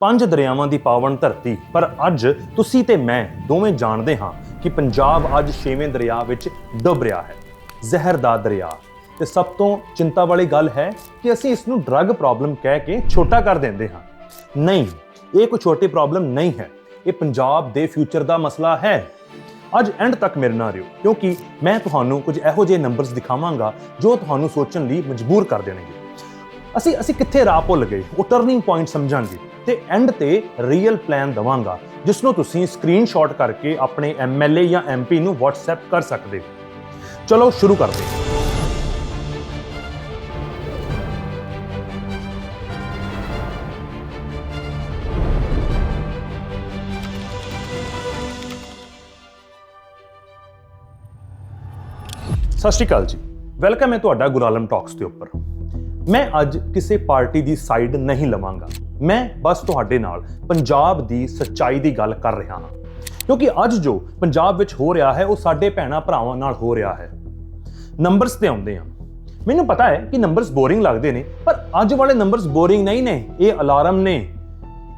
ਪੰਜ ਦਰਿਆਵਾਂ ਦੀ ਪਾਵਨ ਧਰਤੀ, ਪਰ ਅੱਜ ਤੁਸੀਂ ਤੇ ਮੈਂ ਦੋਵੇਂ ਜਾਣਦੇ ਹਾਂ ਕਿ ਪੰਜਾਬ ਅੱਜ 6ਵੇਂ ਦਰਿਆ ਵਿੱਚ ਡੁੱਬ ਰਿਹਾ ਹੈ, ਜ਼ਹਿਰ ਦਾ ਦਰਿਆ। ਤੇ ਸਭ ਤੋਂ ਚਿੰਤਾ ਵਾਲੀ ਗੱਲ ਹੈ ਕਿ ਅਸੀਂ ਇਸ ਨੂੰ ਡਰੱਗ ਪ੍ਰੋਬਲਮ ਕਹਿ ਕੇ ਛੋਟਾ ਕਰ ਦਿੰਦੇ ਹਾਂ। ਨਹੀਂ, ਇਹ ਕੋਈ ਛੋਟੀ ਪ੍ਰੋਬਲਮ ਨਹੀਂ ਹੈ, ਇਹ ਪੰਜਾਬ ਦੇ ਫਿਊਚਰ ਦਾ ਮਸਲਾ ਹੈ। ਅੱਜ ਐਂਡ ਤੱਕ ਮੇਰੇ ਨਾਲ ਰਹੋ, ਕਿਉਂਕਿ ਮੈਂ ਤੁਹਾਨੂੰ ਕੁਝ ਇਹੋ ਜਿਹੇ ਨੰਬਰਸ ਦਿਖਾਵਾਂਗਾ ਜੋ ਤੁਹਾਨੂੰ ਸੋਚਣ ਲਈ ਮਜਬੂਰ ਕਰ ਦੇਣਗੇ। ਅਸੀਂ ਕਿੱਥੇ ਰਾਹ ਭੁੱਲ ਗਏ, ਉਹ ਟਰਨਿੰਗ ਪੁਆਇੰਟ ਸਮਝਾਂਗੇ ਤੇ ਐਂਡ ਤੇ ਰੀਅਲ ਪਲਾਨ ਦਵਾਂਗਾ ਜਿਸ ਨੂੰ ਤੁਸੀਂ ਸਕਰੀਨਸ਼ਾਟ ਕਰਕੇ ਆਪਣੇ ਐਮਐਲਏ ਜਾਂ ਐਮਪੀ ਨੂੰ WhatsApp ਕਰ ਸਕਦੇ ਹੋ। ਚਲੋ ਸ਼ੁਰੂ ਕਰਦੇ ਹਾਂ। ਸਤਿ ਸ਼੍ਰੀ ਅਕਾਲ ਜੀ, ਵੈਲਕਮ ਹੈ ਤੁਹਾਡਾ ਗੁਰਾਲਮ ਟਾਕਸ ਦੇ ਉੱਪਰ। ਮੈਂ ਅੱਜ ਕਿਸੇ ਪਾਰਟੀ ਦੀ ਸਾਈਡ ਨਹੀਂ ਲਵਾਂਗਾ, ਮੈਂ ਬਸ ਤੁਹਾਡੇ ਨਾਲ ਪੰਜਾਬ ਦੀ ਸੱਚਾਈ ਦੀ ਗੱਲ ਕਰ ਰਿਹਾ ਹਾਂ, ਕਿਉਂਕਿ ਅੱਜ ਜੋ ਪੰਜਾਬ ਵਿੱਚ ਹੋ ਰਿਹਾ ਹੈ ਉਹ ਸਾਡੇ ਭੈਣਾਂ ਭਰਾਵਾਂ ਨਾਲ ਹੋ ਰਿਹਾ ਹੈ। ਨੰਬਰਸ ਤੇ ਆਉਂਦੇ ਆ, ਮੈਨੂੰ ਪਤਾ ਹੈ ਕਿ ਨੰਬਰਸ ਬੋਰਿੰਗ ਲੱਗਦੇ ਨੇ, ਪਰ ਅੱਜ ਵਾਲੇ ਨੰਬਰਸ ਬੋਰਿੰਗ ਨਹੀਂ ਨੇ, ਇਹ ਅਲਾਰਮ ਨੇ।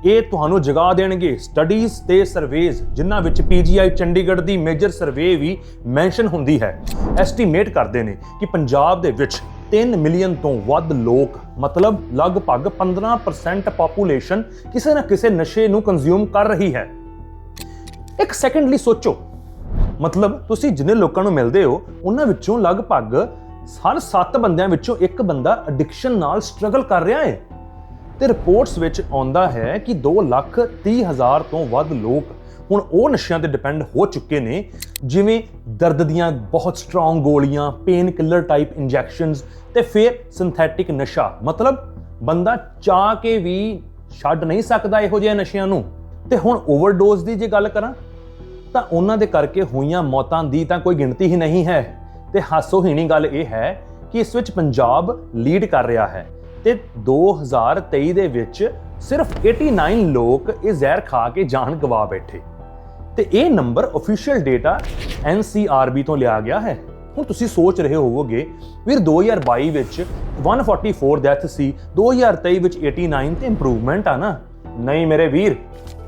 ਇਹ ਤੁਹਾਨੂੰ ਜਗਾ ਦੇਣਗੇ। ਸਟੱਡੀਜ਼ ਤੇ ਸਰਵੇਜ਼ ਜਿਨ੍ਹਾਂ ਵਿੱਚ PGI ਚੰਡੀਗੜ੍ਹ ਦੀ ਮੇਜਰ ਸਰਵੇ ਵੀ ਮੈਂਸ਼ਨ ਹੁੰਦੀ ਹੈ, ਐਸਟੀਮੇਟ ਕਰਦੇ ਨੇ ਕਿ ਪੰਜਾਬ ਦੇ ਵਿੱਚ 3 ਮਿਲੀਅਨ ਤੋਂ ਵੱਧ ਲੋਕ, ਮਤਲਬ ਲਗਭਗ 15% ਪਾਪੂਲੇਸ਼ਨ ਕਿਸੇ ਨਾ ਕਿਸੇ ਨਸ਼ੇ ਨੂੰ ਕੰਜ਼ਿਊਮ ਕਰ ਰਹੀ ਹੈ। ਇੱਕ ਸੈਕਿੰਡ ਲਈ ਸੋਚੋ, ਮਤਲਬ ਤੁਸੀਂ ਜਿੰਨੇ ਲੋਕਾਂ ਨੂੰ ਮਿਲਦੇ ਹੋ ਉਹਨਾਂ ਵਿੱਚੋਂ ਲਗਭਗ ਹਰ 7 ਬੰਦਿਆਂ ਵਿੱਚੋਂ ਇੱਕ ਬੰਦਾ ਐਡਿਕਸ਼ਨ ਨਾਲ ਸਟਰਗਲ ਕਰ ਰਿਹਾ ਹੈ। ਤੇ ਰਿਪੋਰਟਸ ਵਿੱਚ ਆਉਂਦਾ ਹੈ ਕਿ 2,30,000 ਤੋਂ ਵੱਧ ਲੋਕ ਹੁਣ ਉਹ ਨਸ਼ਿਆਂ ਤੇ ਡਿਪੈਂਡ ਹੋ ਚੁੱਕੇ ਨੇ, ਜਿਵੇਂ ਦਰਦ ਦੀਆਂ ਬਹੁਤ ਸਟਰੋਂਗ ਗੋਲੀਆਂ, ਪੇਨ ਕਿਲਰ ਟਾਈਪ ਇੰਜੈਕਸ਼ਨਸ ਤੇ ਫਿਰ ਸਿੰਥੈਟਿਕ ਨਸ਼ਾ। ਮਤਲਬ ਬੰਦਾ ਚਾਹ ਕੇ ਵੀ ਛੱਡ ਨਹੀਂ ਸਕਦਾ ਇਹੋ ਜਿਹੇ ਨਸ਼ਿਆਂ ਨੂੰ। ਤੇ ਹੁਣ ਓਵਰਡੋਜ਼ ਦੀ ਜੇ ਗੱਲ ਕਰਾਂ ਤਾਂ ਉਹਨਾਂ ਦੇ ਕਰਕੇ ਹੋਈਆਂ ਮੌਤਾਂ ਦੀ ਤਾਂ ਕੋਈ ਗਿਣਤੀ ਹੀ ਨਹੀਂ ਹੈ। ਤੇ ਹਾਸੋਹੀਣੀ ਗੱਲ ਇਹ ਹੈ ਕਿ ਇਸ ਵਿੱਚ ਪੰਜਾਬ ਲੀਡ ਕਰ ਰਿਹਾ ਹੈ ਤੇ 2023 ਦੇ ਵਿੱਚ ਸਿਰਫ 89 ਲੋਕ ਇਹ ਜ਼ਹਿਰ ਖਾ ਕੇ ਜਾਨ ਗਵਾ ਬੈਠੇ। ਤੇ ਇਹ ਨੰਬਰ ਅਫੀਸ਼ੀਅਲ ਡੇਟਾ NCRB ਤੋਂ ਲਿਆ ਗਿਆ ਹੈ। ਹੁਣ ਤੁਸੀਂ ਸੋਚ ਰਹੇ ਹੋਵੋਗੇ ਵੀਰ 2022 ਵਿੱਚ 144 ਡੈਥ ਸੀ, 2023 ਵਿੱਚ 89 ਤੇ ਇੰਪਰੂਵਮੈਂਟ ਆ ਨਾ। ਨਹੀਂ ਮੇਰੇ ਵੀਰ,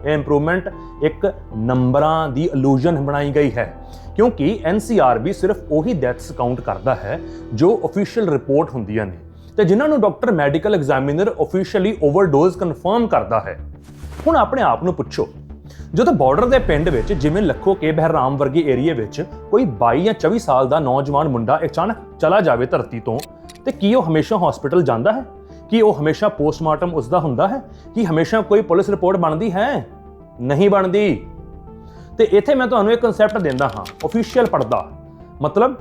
ਇਹ ਇੰਪਰੂਵਮੈਂਟ ਇੱਕ ਨੰਬਰਾਂ ਦੀ ਇਲੂਜ਼ਨ ਬਣਾਈ ਗਈ ਹੈ, ਕਿਉਂਕਿ NCRB ਸਿਰਫ ਉਹੀ ਡੈਥਸ ਕਾਊਂਟ ਕਰਦਾ ਹੈ ਜੋ ਅਫੀਸ਼ੀਅਲ ਰਿਪੋਰਟ ਹੁੰਦੀਆਂ ਨੇ ਤੇ ਜਿਨ੍ਹਾਂ ਨੂੰ doctor medical examiner officially overdose confirm ਕਰਦਾ ਹੈ। ਹੁਣ ਆਪਣੇ ਆਪ ਨੂੰ ਪੁੱਛੋ, ਜਦੋਂ ਬਾਰਡਰ ਦੇ ਪਿੰਡ ਵਿੱਚ ਜਿਵੇਂ ਲੱਖੋ ਕੇ ਬਹਿਰਾਮ ਵਰਗੇ ਏਰੀਏ ਵਿੱਚ ਕੋਈ 22 ਜਾਂ 24 ਸਾਲ ਦਾ ਨੌਜਵਾਨ ਮੁੰਡਾ ਅਚਾਨਕ ਚਲਾ ਜਾਵੇ ਧਰਤੀ ਤੋਂ, ਤੇ ਕੀ ਉਹ ਹਮੇਸ਼ਾ ਹਸਪੀਟਲ ਜਾਂਦਾ ਹੈ? ਕੀ ਉਹ ਹਮੇਸ਼ਾ ਪੋਸਟਮਾਰਟਮ ਉਸਦਾ ਹੁੰਦਾ ਹੈ? ਕੀ ਹਮੇਸ਼ਾ ਕੋਈ ਪੁਲਿਸ ਰਿਪੋਰਟ ਬਣਦੀ ਹੈ? ਨਹੀਂ ਬਣਦੀ। ਤੇ ਇੱਥੇ ਮੈਂ ਤੁਹਾਨੂੰ ਇੱਕ ਕਨਸੈਪਟ ਦਿੰਦਾ ਹਾਂ, ਅਫੀਸ਼ੀਅਲ ਪੜਦਾ, ਮਤਲਬ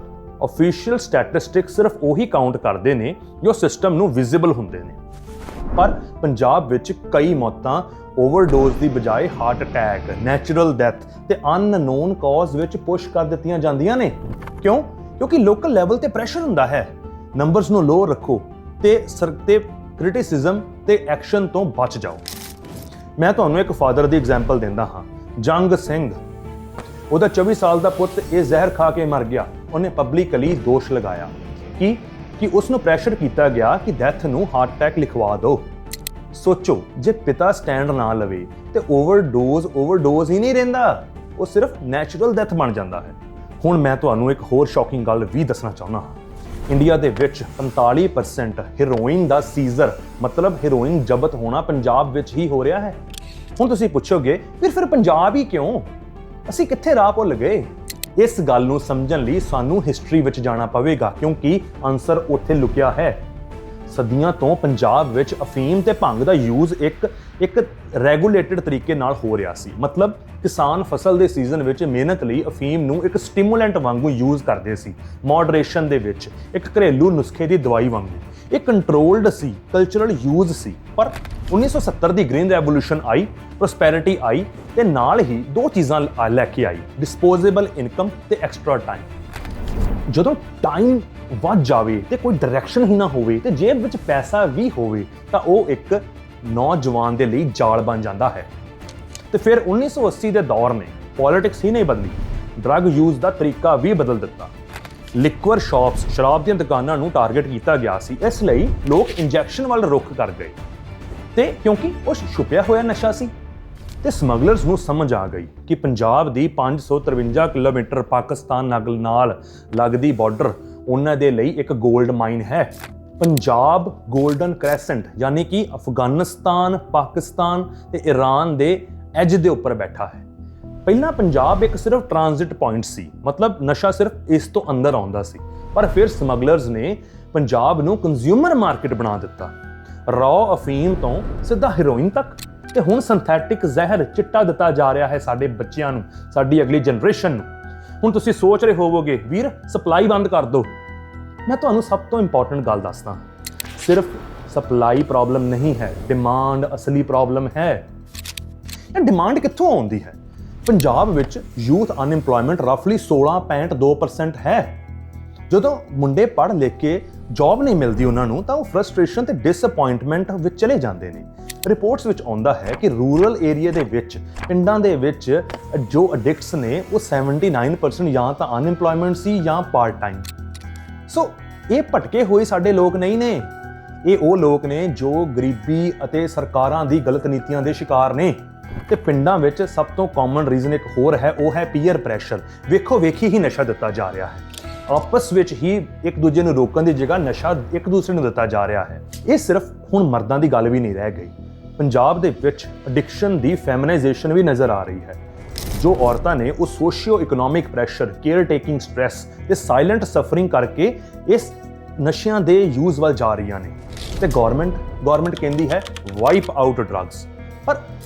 ਅਫੀਸ਼ੀਅਲ ਸਟੈਟਿਸਟਿਕਸ ਸਿਰਫ ਉਹੀ ਕਾਊਂਟ ਕਰਦੇ ਨੇ ਜੋ ਸਿਸਟਮ ਨੂੰ ਵਿਜ਼ੀਬਲ ਹੁੰਦੇ ਨੇ। ਪਰ ਪੰਜਾਬ ਵਿੱਚ ਕਈ ਮੌਤਾਂ ਓਵਰਡੋਜ਼ ਦੀ ਬਜਾਏ ਹਾਰਟ ਅਟੈਕ, ਨੈਚੁਰਲ ਡੈਥ ਤੇ ਅਨਨੋਨ ਕਾਜ਼ ਵਿੱਚ ਪੁਸ਼ ਕਰ ਦਿੱਤੀਆਂ ਜਾਂਦੀਆਂ ਨੇ। ਕਿਉਂ? ਕਿਉਂਕਿ ਲੋਕਲ ਲੈਵਲ ਤੇ ਪ੍ਰੈਸ਼ਰ ਹੁੰਦਾ ਹੈ। ਨੰਬਰਸ ਨੂੰ ਲੋ ਰੱਖੋ ਤੇ ਕ੍ਰਿਟਿਸਿਜ਼ਮ ਤੇ ਐਕਸ਼ਨ ਤੋਂ ਬਚ ਜਾਓ। ਮੈਂ ਤੁਹਾਨੂੰ ਇੱਕ ਫਾਦਰ ਦੀ ਐਗਜ਼ਾਮਪਲ ਦਿੰਦਾ ਹਾਂ, ਜੰਗ ਸਿੰਘ। ਉਹਦਾ 24 ਸਾਲ ਦਾ ਪੁੱਤ ਇਹ ਜ਼ਹਿਰ ਖਾ ਕੇ ਮਰ ਗਿਆ। ਉਹਨੇ ਪਬਲਿਕਲੀ ਦੋਸ਼ ਲਗਾਇਆ ਕਿ ਉਸ ਨੂੰ ਪ੍ਰੈਸ਼ਰ ਕੀਤਾ ਗਿਆ ਕਿ ਡੈਥ ਨੂੰ ਹਾਰਟ ਅਟੈਕ ਲਿਖਵਾ ਦਿਓ। ਸੋਚੋ, ਜੇ ਪਿਤਾ ਸਟੈਂਡ ਨਾ ਲਵੇ ਤੇ ਓਵਰਡੋਜ਼ ਹੀ ਨਹੀਂ ਰਹਿੰਦਾ, ਉਹ ਸਿਰਫ ਨੈਚੁਰਲ ਡੈਥ ਬਣ ਜਾਂਦਾ ਹੈ। ਹੁਣ ਮੈਂ ਤੁਹਾਨੂੰ ਇੱਕ ਹੋਰ ਸ਼ੌਕਿੰਗ ਗੱਲ ਵੀ ਦੱਸਣਾ ਚਾਹੁੰਦਾ ਹਾਂ। ਇੰਡੀਆ ਦੇ ਵਿੱਚ 45% ਹੈਰੋਇਨ ਦਾ ਸੀਜ਼ਰ, ਮਤਲਬ ਹੈਰੋਇਨ ਜ਼ਬਤ ਹੋਣਾ ਪੰਜਾਬ ਵਿੱਚ ਹੀ ਹੋ ਰਿਹਾ ਹੈ। ਹੁਣ ਤੁਸੀਂ ਪੁੱਛੋਗੇ ਫਿਰ ਪੰਜਾਬ ਹੀ ਕਿਉਂ? ਅਸੀਂ ਕਿੱਥੇ ਰਾਹ ਭੁੱਲ ਗਏ? ਇਸ ਗੱਲ ਨੂੰ ਸਮਝਣ ਲਈ ਸਾਨੂੰ ਹਿਸਟਰੀ ਵਿੱਚ ਜਾਣਾ ਪਵੇਗਾ, ਕਿਉਂਕਿ ਆਨਸਰ ਉੱਥੇ ਲੁਕਿਆ ਹੈ। ਸਦੀਆਂ ਤੋਂ ਪੰਜਾਬ ਵਿੱਚ ਅਫੀਮ ਤੇ ਭੰਗ ਦਾ ਯੂਜ਼ ਇੱਕ ਰੈਗੂਲੇਟਡ ਤਰੀਕੇ ਨਾਲ ਹੋ ਰਿਹਾ ਸੀ। ਮਤਲਬ ਕਿਸਾਨ ਫਸਲ ਦੇ ਸੀਜ਼ਨ ਵਿੱਚ ਮਿਹਨਤ ਲਈ ਅਫੀਮ ਨੂੰ ਇੱਕ ਸਟਿਮੂਲੈਂਟ ਵਾਂਗੂ ਯੂਜ਼ ਕਰਦੇ ਸੀ, ਮੋਡਰੇਸ਼ਨ ਦੇ ਵਿੱਚ, ਇੱਕ ਘਰੇਲੂ ਨੁਸਖੇ ਦੀ ਦਵਾਈ ਵਾਂਗੂ। ਇਹ ਕੰਟਰੋਲਡ ਸੀ, ਕਲਚਰਲ ਯੂਜ਼ ਸੀ। ਪਰ 1970 ਦੀ ਗ੍ਰੀਨ ਰੈਵੋਲੂਸ਼ਨ ਆਈ, ਪ੍ਰੋਸਪੈਰਿਟੀ ਆਈ ਤੇ ਨਾਲ ਹੀ ਦੋ ਚੀਜ਼ਾਂ ਲੈ ਕੇ ਆਈ, ਡਿਸਪੋਜ਼ੇਬਲ ਇਨਕਮ ਤੇ ਐਕਸਟਰਾ ਟਾਈਮ। ਜਦੋਂ ਟਾਈਮ ਵੱਧ ਜਾਵੇ ਤੇ ਕੋਈ ਡਾਇਰੈਕਸ਼ਨ ਹੀ ਨਾ ਹੋਵੇ ਤੇ ਜੇਬ ਵਿੱਚ ਪੈਸਾ ਵੀ ਹੋਵੇ ਤਾਂ ਉਹ ਇੱਕ ਨੌਜਵਾਨ ਦੇ ਲਈ ਜਾਲ ਬਣ ਜਾਂਦਾ ਹੈ। ਤੇ ਫਿਰ 1980 ਦੇ ਦੌਰ ਨੇ ਪੋਲਿਟਿਕਸ ਹੀ ਨਹੀਂ ਬਦਲੀ, ਡਰੱਗ ਯੂਜ਼ ਦਾ ਤਰੀਕਾ ਵੀ ਬਦਲ ਦਿੱਤਾ। ਲਿਕਵਰ ਸ਼ਾਪਸ, ਸ਼ਰਾਬ ਦੀਆਂ ਦੁਕਾਨਾਂ ਨੂੰ ਟਾਰਗੇਟ ਕੀਤਾ ਗਿਆ ਸੀ, ਇਸ ਲਈ ਲੋਕ ਇੰਜੈਕਸ਼ਨ ਵੱਲ ਰੁਖ ਕਰ ਗਏ। ਤੇ ਕਿਉਂਕਿ ਉਹ ਛੁਪਿਆ ਹੋਇਆ ਨਸ਼ਾ ਸੀ ਤੇ ਸਮਗਲਰਸ ਨੂੰ ਸਮਝ ਆ ਗਈ ਕਿ ਪੰਜਾਬ ਦੀ 553 ਕਿਲੋਮੀਟਰ ਪਾਕਿਸਤਾਨ ਨਾਲ ਲੱਗਦੀ ਬਾਰਡਰ ਉਹਨਾਂ ਦੇ ਲਈ ਇੱਕ 골ਡ ਮਾਈਨ ਹੈ। ਪੰਜਾਬ 골ਡਨ ਕ੍ਰੈਸੈਂਟ ਯਾਨੀ ਕਿ ਅਫਗਾਨਿਸਤਾਨ, ਪਾਕਿਸਤਾਨ ਤੇ ਈਰਾਨ ਦੇ ਐਜ ਦੇ ਉੱਪਰ ਬੈਠਾ ਹੈ। ਪਹਿਲਾਂ ਪੰਜਾਬ ਇੱਕ ਸਿਰਫ ਟ੍ਰਾਂਜ਼ਿਟ ਪੁਆਇੰਟ ਸੀ, ਮਤਲਬ ਨਸ਼ਾ ਸਿਰਫ ਇਸ ਤੋਂ ਅੰਦਰ ਆਉਂਦਾ ਸੀ, ਪਰ ਫਿਰ ਸਮਗਲਰਸ ਨੇ ਪੰਜਾਬ ਨੂੰ ਕੰਜ਼ਿਊਮਰ ਮਾਰਕੀਟ ਬਣਾ ਦਿੱਤਾ। ਰॉ ਅਫੀਮ ਤੋਂ ਸਿੱਧਾ ਹੈਰੋਇਨ ਤੱਕ, ਤੇ ਹੁਣ ਸਿੰਥੈਟਿਕ ਜ਼ਹਿਰ ਚਿੱਟਾ ਦਿੱਤਾ ਜਾ ਰਿਹਾ ਹੈ ਸਾਡੇ ਬੱਚਿਆਂ ਨੂੰ, ਸਾਡੀ ਅਗਲੀ ਜਨਰੇਸ਼ਨ ਨੂੰ। ਹੁਣ ਤੁਸੀਂ ਸੋਚ ਰਹੇ ਹੋਵੋਗੇ ਵੀਰ ਸਪਲਾਈ ਬੰਦ ਕਰ ਦਿਓ। ਮੈਂ ਤੁਹਾਨੂੰ ਸਭ ਤੋਂ ਇੰਪੋਰਟੈਂਟ ਗੱਲ ਦੱਸਦਾ, ਸਿਰਫ ਸਪਲਾਈ ਪ੍ਰੋਬਲਮ ਨਹੀਂ ਹੈ, ਡਿਮਾਂਡ ਅਸਲੀ ਪ੍ਰੋਬਲਮ ਹੈ। ਇਹ ਡਿਮਾਂਡ ਕਿੱਥੋਂ ਆਉਂਦੀ ਹੈ? ਪੰਜਾਬ ਵਿੱਚ ਯੂਥ ਅਨਇੰਪਲੋਇਮੈਂਟ ਰਫਲੀ 16.2% ਹੈ। ਜਦੋਂ ਮੁੰਡੇ ਪੜ੍ਹ ਲਿਖ ਕੇ ਜੌਬ ਨਹੀਂ ਮਿਲਦੀ ਉਹਨਾਂ ਨੂੰ ਤਾਂ ਉਹ ਫਰਸਟ੍ਰੇਸ਼ਨ ਤੇ ਡਿਸਅਪਾਇੰਟਮੈਂਟ ਵਿੱਚ ਚਲੇ ਜਾਂਦੇ ਨੇ। ਰਿਪੋਰਟਸ ਵਿੱਚ ਆਉਂਦਾ ਹੈ ਕਿ ਰੂਰਲ ਏਰੀਆ ਦੇ ਵਿੱਚ, ਪਿੰਡਾਂ ਦੇ ਵਿੱਚ ਜੋ ਐਡਿਕਟਸ ਨੇ ਉਹ 79% ਜਾਂ ਤਾਂ ਅਨਇੰਪਲੋਇਮੈਂਟ ਸੀ ਜਾਂ ਪਾਰਟ ਟਾਈਮ। ਸੋ ਇਹ ਭਟਕੇ ਹੋਏ ਸਾਡੇ ਲੋਕ ਨਹੀਂ ਨੇ, ਇਹ ਉਹ ਲੋਕ ਨੇ ਜੋ ਗਰੀਬੀ ਅਤੇ ਸਰਕਾਰਾਂ ਦੀ ਗਲਤ ਨੀਤੀਆਂ ਦੇ ਸ਼ਿਕਾਰ ਨੇ। ਤੇ ਪਿੰਡਾਂ ਵਿੱਚ ਸਭ ਤੋਂ ਕਾਮਨ ਰੀਜ਼ਨ ਇੱਕ ਹੋਰ ਹੈ, ਉਹ ਹੈ ਪੀਅਰ ਪ੍ਰੈਸ਼ਰ। ਵੇਖੋ ਵੇਖੀ ਹੀ ਨਸ਼ਾ ਦਿੱਤਾ ਜਾ ਰਿਹਾ ਹੈ, ਆਪਸ ਵਿੱਚ ਹੀ ਇੱਕ ਦੂਜੇ ਨੂੰ ਰੋਕਣ ਦੀ ਜਗ੍ਹਾ ਨਸ਼ਾ ਇੱਕ ਦੂਸਰੇ ਨੂੰ ਦਿੱਤਾ ਜਾ ਰਿਹਾ ਹੈ। ਇਹ ਸਿਰਫ ਹੁਣ ਮਰਦਾਂ ਦੀ ਗੱਲ ਵੀ ਨਹੀਂ ਰਹਿ ਗਈ, ਪੰਜਾਬ ਦੇ ਵਿੱਚ ਐਡਿਕਸ਼ਨ ਦੀ ਫੈਮਿਨਾਈਜੇਸ਼ਨ ਵੀ ਨਜ਼ਰ ਆ ਰਹੀ ਹੈ। ਜੋ ਔਰਤਾਂ ਨੇ ਉਹ socio economic pressure, care taking stress ਤੇ ਸਾਇਲੈਂਟ ਸਫਰਿੰਗ ਕਰਕੇ ਇਸ ਨਸ਼ਿਆਂ ਦੇ ਯੂਜ਼ ਵੱਲ ਜਾ ਰਹੀਆਂ ਨੇ। ਤੇ ਗਵਰਨਮੈਂਟ ਕਹਿੰਦੀ ਹੈ ਵਾਈਪ ਆਊਟ ਡਰੱਗਸ, ਪਰ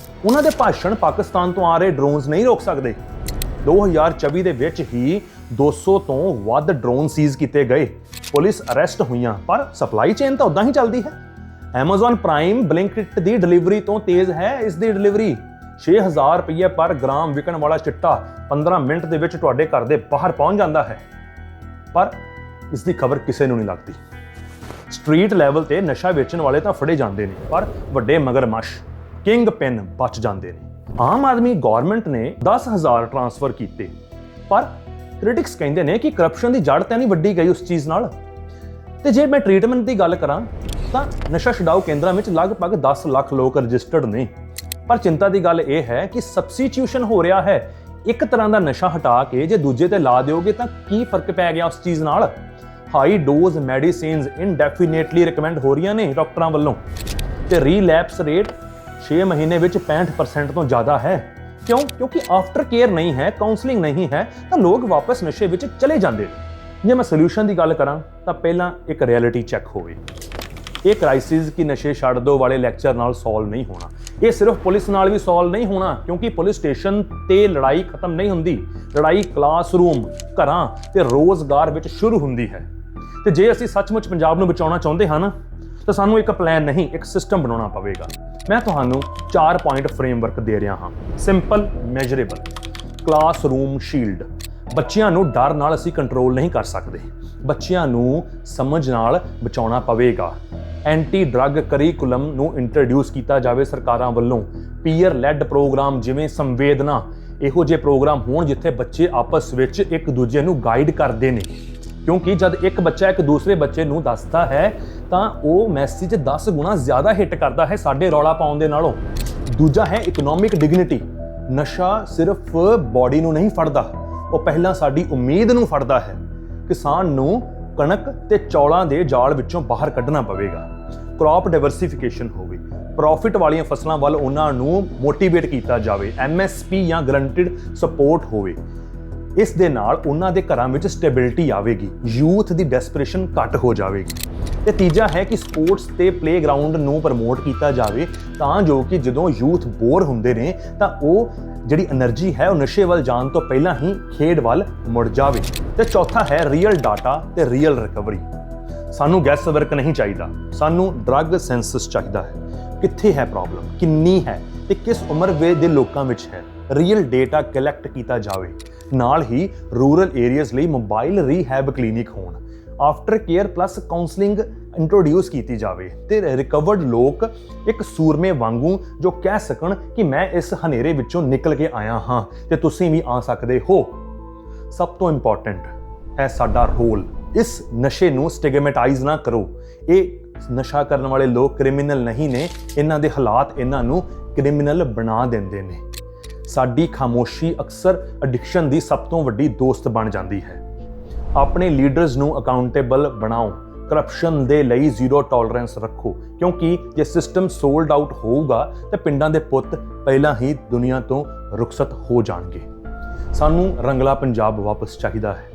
ਉਹਨਾਂ ਦੇ ਭਾਸ਼ਣ ਪਾਕਿਸਤਾਨ ਤੋਂ ਆ ਰਹੇ ਡਰੋਨਸ ਨਹੀਂ ਰੋਕ ਸਕਦੇ। 2024 ਦੇ ਵਿੱਚ ਹੀ 200 ਤੋਂ ਵੱਧ ਡਰੋਨ ਸੀਜ਼ ਕੀਤੇ ਗਏ, ਪੁਲਿਸ ਅਰੈਸਟ ਹੋਈਆਂ, ਪਰ ਸਪਲਾਈ ਚੇਨ ਤਾਂ ਉਦਾਂ ਹੀ ਚੱਲਦੀ ਹੈ। ਐਮਾਜ਼ਨ ਪ੍ਰਾਈਮ ਬਲਿੰਕਿਟ ਦੀ ਡਿਲੀਵਰੀ ਤੋਂ ਤੇਜ਼ ਹੈ ਇਸ ਦੀ ਡਿਲੀਵਰੀ। 6000 ਰੁਪਏ ਪਰ ਗ੍ਰਾਮ ਵਿਕਣ ਵਾਲਾ ਚਿੱਟਾ 15 ਮਿੰਟ ਦੇ ਵਿੱਚ ਤੁਹਾਡੇ ਘਰ ਦੇ ਬਾਹਰ ਪਹੁੰਚ ਜਾਂਦਾ ਹੈ, ਪਰ ਇਸ ਦੀ ਖਬਰ ਕਿਸੇ ਨੂੰ ਨਹੀਂ ਲੱਗਦੀ। ਸਟਰੀਟ ਲੈਵਲ ਤੇ ਨਸ਼ਾ ਵੇਚਣ ਵਾਲੇ ਤਾਂ ਫੜੇ ਜਾਂਦੇ ਨੇ, ਪਰ ਵੱਡੇ ਮਗਰਮੱਛ, ਕਿੰਗ ਪਿਨ ਬਚ ਜਾਂਦੇ ਨੇ। ਆਮ ਆਦਮੀ ਗਵਰਨਮੈਂਟ ਨੇ 10,000 ਟ੍ਰਾਂਸਫਰ ਕੀਤੇ, ਪਰ ਕ੍ਰਿਟਿਕਸ ਕਹਿੰਦੇ ਨੇ ਕਿ ਕਰਪਸ਼ਨ ਦੀ ਜੜ ਤਾਂ ਨਹੀਂ ਵੱਢੀ ਗਈ ਉਸ ਚੀਜ਼ ਨਾਲ। ਤੇ ਜੇ ਮੈਂ ਟ੍ਰੀਟਮੈਂਟ ਦੀ ਗੱਲ ਕਰਾਂ ਤਾਂ ਨਸ਼ਾ ਛਡਾਊ ਕੇਂਦਰਾਂ ਵਿੱਚ ਲਗਭਗ 10 ਲੱਖ ਲੋਕ ਰਜਿਸਟਰਡ ਨੇ, ਪਰ ਚਿੰਤਾ ਦੀ ਗੱਲ ਇਹ ਹੈ ਕਿ ਸਬਸਟੀਟਿਊਸ਼ਨ ਹੋ ਰਿਹਾ ਹੈ। ਇੱਕ ਤਰ੍ਹਾਂ ਦਾ ਨਸ਼ਾ ਹਟਾ ਕੇ ਜੇ ਦੂਜੇ ਤੇ ਲਾ ਦਿਓਗੇ ਤਾਂ ਕੀ ਫਰਕ ਪੈ ਗਿਆ ਉਸ ਚੀਜ਼ ਨਾਲ? ਹਾਈ ਡੋਜ਼ ਮੈਡੀਸਿਨਸ ਇਨਡੈਫੀਨੇਟਲੀ ਰਿਕਮੈਂਡ ਹੋ ਰਹੀਆਂ ਨੇ ਡਾਕਟਰਾਂ ਵੱਲੋਂ, ਤੇ ਰੀਲੈਪਸ ਰੇਟ 6 ਮਹੀਨੇ ਵਿੱਚ 65% ਤੋਂ ਜ਼ਿਆਦਾ ਹੈ। ਕਿਉਂਕਿ ਆਫਟਰ ਕੇਅਰ ਨਹੀਂ ਹੈ, ਕਾਉਂਸਲਿੰਗ ਨਹੀਂ ਹੈ, ਤਾਂ ਲੋਕ ਵਾਪਸ ਨਸ਼ੇ ਵਿੱਚ ਚਲੇ ਜਾਂਦੇ ਨੇ। ਜੇ ਮੈਂ ਸੋਲੂਸ਼ਨ ਦੀ ਗੱਲ ਕਰਾਂ ਤਾਂ ਪਹਿਲਾਂ ਇੱਕ ਰਿਐਲਿਟੀ ਚੈੱਕ ਹੋਵੇ। ਇਹ ਕ੍ਰਾਈਸਿਸ ਕਿ ਨਸ਼ੇ ਛੱਡ ਦਿਓ ਵਾਲੇ ਲੈਕਚਰ ਨਾਲ ਸੋਲਵ ਨਹੀਂ ਹੋਣਾ, ਇਹ ਸਿਰਫ ਪੁਲਿਸ ਨਾਲ ਵੀ ਸੋਲਵ ਨਹੀਂ ਹੋਣਾ, ਕਿਉਂਕਿ ਪੁਲਿਸ ਸਟੇਸ਼ਨ ਤੇ ਲੜਾਈ ਖਤਮ ਨਹੀਂ ਹੁੰਦੀ। ਲੜਾਈ ਕਲਾਸਰੂਮ, ਘਰਾਂ ਤੇ ਰੋਜ਼ਗਾਰ ਵਿੱਚ ਸ਼ੁਰੂ ਹੁੰਦੀ ਹੈ। ਤੇ ਜੇ ਅਸੀਂ ਸੱਚਮੁੱਚ ਪੰਜਾਬ ਨੂੰ ਬਚਾਉਣਾ ਚਾਹੁੰਦੇ ਹਾਂ ਨਾ, ਤਾਂ ਸਾਨੂੰ ਇੱਕ ਪਲਾਨ ਨਹੀਂ, ਇੱਕ ਸਿਸਟਮ ਬਣਾਉਣਾ ਪਵੇਗਾ। ਮੈਂ ਤੁਹਾਨੂੰ 4 ਪੁਆਇੰਟ ਫਰੇਮਵਰਕ ਦੇ ਰਿਹਾ ਹਾਂ। Simple, measurable. Classroom shield. ਬੱਚਿਆਂ ਨੂੰ ਡਰ ਨਾਲ ਅਸੀਂ ਕੰਟਰੋਲ ਨਹੀਂ ਕਰ ਸਕਦੇ, ਬੱਚਿਆਂ ਨੂੰ ਸਮਝ ਨਾਲ ਬਚਾਉਣਾ ਪਵੇਗਾ। ਐਂਟੀ ਡਰੱਗ ਕਰਿਕੂਲਮ ਨੂੰ ਇੰਟਰੋਡਿਊਸ ਕੀਤਾ ਜਾਵੇ ਸਰਕਾਰਾਂ ਵੱਲੋਂ। ਪੀਅਰ ਲੈਡ ਪ੍ਰੋਗਰਾਮ ਜਿਵੇਂ ਸੰਵੇਦਨਾ, ਇਹੋ ਜਿਹੇ ਪ੍ਰੋਗਰਾਮ ਹੋਣ ਜਿੱਥੇ ਬੱਚੇ ਆਪਸ ਵਿੱਚ ਇੱਕ ਦੂਜੇ ਨੂੰ ਗਾਈਡ ਕਰਦੇ ਨੇ, ਕਿਉਂਕਿ ਜਦ ਇੱਕ ਬੱਚਾ ਇੱਕ ਦੂਸਰੇ ਬੱਚੇ ਨੂੰ ਦੱਸਦਾ ਹੈ ਤਾਂ ਉਹ ਮੈਸੇਜ 10 ਗੁਣਾ ਜ਼ਿਆਦਾ ਹਿੱਟ ਕਰਦਾ ਹੈ ਸਾਡੇ ਰੌਲਾ ਪਾਉਣ ਦੇ ਨਾਲੋਂ। ਦੂਜਾ ਹੈ ਇਕਨੋਮਿਕ ਡਿਗਨਿਟੀ। ਨਸ਼ਾ ਸਿਰਫ ਬਾਡੀ ਨੂੰ ਨਹੀਂ ਫੜਦਾ, ਉਹ ਪਹਿਲਾਂ ਸਾਡੀ ਉਮੀਦ ਨੂੰ ਫੜਦਾ ਹੈ। ਕਿਸਾਨ ਨੂੰ ਕਣਕ ਤੇ ਚੌਲਾਂ ਦੇ ਜਾਲ ਵਿੱਚੋਂ ਬਾਹਰ ਕੱਢਣਾ ਪਵੇਗਾ। ਕ੍ਰੌਪ ਡਾਇਵਰਸਿਫਿਕੇਸ਼ਨ ਹੋਵੇ, ਪ੍ਰੋਫਿਟ ਵਾਲੀਆਂ ਫਸਲਾਂ ਵੱਲ ਉਹਨਾਂ ਨੂੰ ਮੋਟੀਵੇਟ ਕੀਤਾ ਜਾਵੇ। MSP ਜਾਂ ਗਰੰਟਿਡ ਸਪੋਰਟ ਹੋਵੇ। ਇਸ ਦੇ ਨਾਲ ਉਹਨਾਂ ਦੇ ਘਰਾਂ ਵਿੱਚ ਸਟੇਬਿਲਿਟੀ ਆਵੇਗੀ, ਯੂਥ ਦੀ ਡੈਸਪਰੇਸ਼ਨ ਘੱਟ ਹੋ ਜਾਵੇਗੀ। ਤੇ ਤੀਜਾ ਹੈ ਕਿ ਸਪੋਰਟਸ ਤੇ ਪਲੇਗਰਾਉਂਡ ਨੂੰ ਪ੍ਰਮੋਟ ਕੀਤਾ ਜਾਵੇ, ਤਾਂ ਜੋ ਕਿ ਜਦੋਂ ਯੂਥ ਬੋਰ ਹੁੰਦੇ ਨੇ ਤਾਂ ਉਹ ਜਿਹੜੀ એનર્ਜੀ ਹੈ ਉਹ ਨਸ਼ੇ ਵੱਲ ਜਾਣ ਤੋਂ ਪਹਿਲਾਂ ਹੀ ਖੇਡ ਵੱਲ ਮੁੜ ਜਾਵੇ। ਤੇ ਚੌਥਾ ਹੈ ਰੀਅਲ ਡਾਟਾ ਤੇ ਰੀਅਲ ਰਿਕਵਰੀ। ਸਾਨੂੰ ਗੈਸ ਵਰਕ ਨਹੀਂ ਚਾਹੀਦਾ, ਸਾਨੂੰ ਡਰੱਗ ਸੈਂਸਸ ਚਾਹੀਦਾ ਹੈ। ਕਿੱਥੇ ਹੈ ਪ੍ਰੋਬਲਮ, ਕਿੰਨੀ ਹੈ ਤੇ ਕਿਸ ਉਮਰ ਦੇ ਲੋਕਾਂ ਵਿੱਚ ਹੈ, ਰੀਅਲ ਡੇਟਾ ਕਲੈਕਟ ਕੀਤਾ ਜਾਵੇ। ਨਾਲ ਹੀ ਰੂਰਲ ਏਰੀਆਜ਼ ਲਈ ਮੋਬਾਈਲ ਰੀਹੈਬ ਕਲੀਨਿਕ ਹੋਣ। After care plus counselling introduce ਕੀਤੀ ਜਾਵੇ ਤੇ ਰਿਕਵਰਡ ਲੋਕ ਇੱਕ ਸੂਰਮੇ ਵਾਂਗੂ ਜੋ ਕਹਿ ਸਕਣ ਕਿ ਮੈਂ ਇਸ ਹਨੇਰੇ ਵਿੱਚੋਂ ਨਿਕਲ ਕੇ ਆਇਆ ਹਾਂ ਤੇ ਤੁਸੀਂ ਵੀ ਆ ਸਕਦੇ ਹੋ। ਸਭ ਤੋਂ ਇੰਪੋਰਟੈਂਟ ਹੈ ਸਾਡਾ ਰੋਲ। ਇਸ ਨਸ਼ੇ ਨੂੰ ਸਟਿਗਮੈਟਾਈਜ਼ ਨਾ ਕਰੋ। ਇਹ ਨਸ਼ਾ ਕਰਨ ਵਾਲੇ ਲੋਕ ਕ੍ਰਿਮੀਨਲ ਨਹੀਂ ਨੇ, ਇਹਨਾਂ ਦੇ ਹਾਲਾਤ ਇਹਨਾਂ ਨੂੰ ਕ੍ਰਿਮੀਨਲ ਬਣਾ ਦਿੰਦੇ ਨੇ। ਸਾਡੀ ਖਾਮੋਸ਼ੀ ਅਕਸਰ ਐਡਿਕਸ਼ਨ ਦੀ ਸਭ ਤੋਂ ਵੱਡੀ ਦੋਸਤ ਬਣ ਜਾਂਦੀ ਹੈ। ਆਪਣੇ ਲੀਡਰਸ ਨੂੰ ਅਕਾਊਂਟੇਬਲ ਬਣਾਓ, ਕਰਪਸ਼ਨ ਦੇ ਲਈ ਜ਼ੀਰੋ ਟੋਲਰੈਂਸ ਰੱਖੋ, ਕਿਉਂਕਿ ਜੇ ਸਿਸਟਮ ਸੋਲਡ ਆਊਟ ਹੋਊਗਾ ਤਾਂ ਪਿੰਡਾਂ ਦੇ ਪੁੱਤ ਪਹਿਲਾਂ ਹੀ ਦੁਨੀਆ ਤੋਂ ਰੁਖਸਤ ਹੋ ਜਾਣਗੇ। ਸਾਨੂੰ ਰੰਗਲਾ ਪੰਜਾਬ ਵਾਪਸ ਚਾਹੀਦਾ ਹੈ,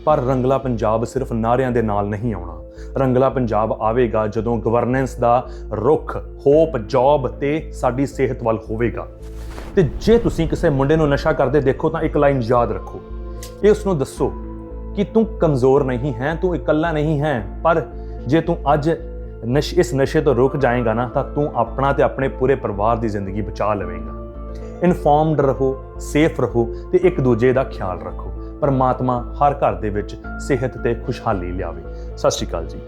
ਪਰ ਰੰਗਲਾ ਪੰਜਾਬ ਸਿਰਫ ਨਾਅਰਿਆਂ ਦੇ ਨਾਲ ਨਹੀਂ ਆਉਣਾ। ਰੰਗਲਾ ਪੰਜਾਬ ਆਵੇਗਾ ਜਦੋਂ ਗਵਰਨੈਂਸ ਦਾ ਰੁਖ ਹੋਪ, ਜੌਬ ਤੇ ਸਾਡੀ ਸਿਹਤ ਵੱਲ ਹੋਵੇਗਾ। ਤੇ ਜੇ ਤੁਸੀਂ ਕਿਸੇ ਮੁੰਡੇ ਨੂੰ ਨਸ਼ਾ ਕਰਦੇ ਦੇਖੋ ਤਾਂ ਇੱਕ ਲਾਈਨ ਯਾਦ ਰੱਖੋ, ਇਹ ਉਸ ਨੂੰ ਦੱਸੋ ਕਿ ਤੂੰ ਕਮਜ਼ੋਰ ਨਹੀਂ ਹੈ, ਤੂੰ ਇਕੱਲਾ ਨਹੀਂ ਹੈ, ਪਰ ਜੇ ਤੂੰ ਅੱਜ ਇਸ ਨਸ਼ੇ ਤੋਂ ਰੁਕ ਜਾਏਗਾ ਨਾ ਤਾਂ ਤੂੰ ਆਪਣਾ ਤੇ ਆਪਣੇ ਪੂਰੇ ਪਰਿਵਾਰ ਦੀ ਜ਼ਿੰਦਗੀ ਬਚਾ ਲਵੇਂਗਾ। ਇਨਫੋਰਮਡ ਰਹੋ, ਸੇਫ ਰਹੋ ਤੇ ਇੱਕ ਦੂਜੇ ਦਾ ਖਿਆਲ ਰੱਖੋ। ਪਰਮਾਤਮਾ ਹਰ ਘਰ ਦੇ ਵਿੱਚ ਸਿਹਤ ਤੇ ਖੁਸ਼ਹਾਲੀ ਲਿਆਵੇ। ਸਤਿ ਸ਼੍ਰੀ ਅਕਾਲ ਜੀ।